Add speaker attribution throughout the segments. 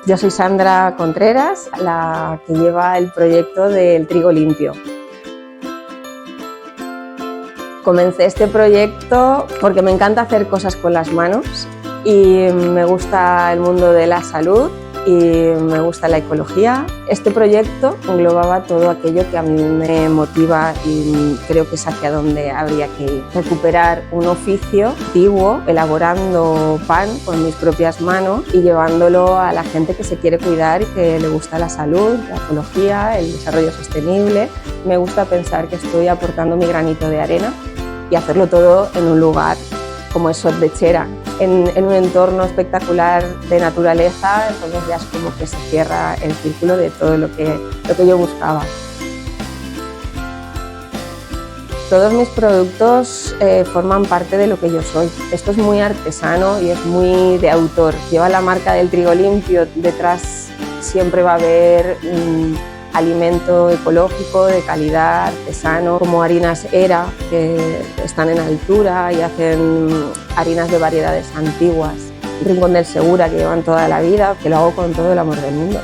Speaker 1: Yo soy Sandra Contreras, la que lleva el proyecto del trigo limpio. Comencé este proyecto porque me encanta hacer cosas con las manos y me gusta el mundo de la salud y me gusta la ecología. Este proyecto englobaba todo aquello que a mí me motiva y creo que es hacia donde habría que ir. Recuperar un oficio antiguo, elaborando pan con mis propias manos y llevándolo a la gente que se quiere cuidar y que le gusta la salud, la ecología, el desarrollo sostenible. Me gusta pensar que estoy aportando mi granito de arena y hacerlo todo en un lugar como es Sot de Xera, en un entorno espectacular de naturaleza. Entonces ya es como que se cierra el círculo de todo lo que yo buscaba. Todos mis productos forman parte de lo que yo soy. Esto es muy artesano y es muy de autor. Lleva la marca del trigo limpio, detrás siempre va a haber alimento ecológico, de calidad, artesano, como harinas ERA, que están en altura y hacen harinas de variedades antiguas. Rincón del Segura, que llevan toda la vida, que lo hago con todo el amor del mundo.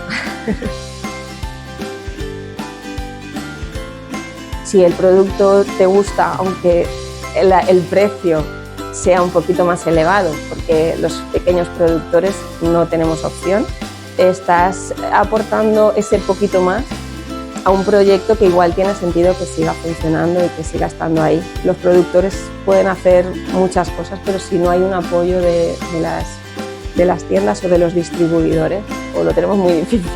Speaker 1: Si el producto te gusta, aunque el precio sea un poquito más elevado, porque los pequeños productores no tenemos opción, estás aportando ese poquito más a un proyecto que igual tiene sentido que siga funcionando y que siga estando ahí. Los productores pueden hacer muchas cosas, pero si no hay un apoyo de las tiendas o de los distribuidores, pues lo tenemos muy difícil.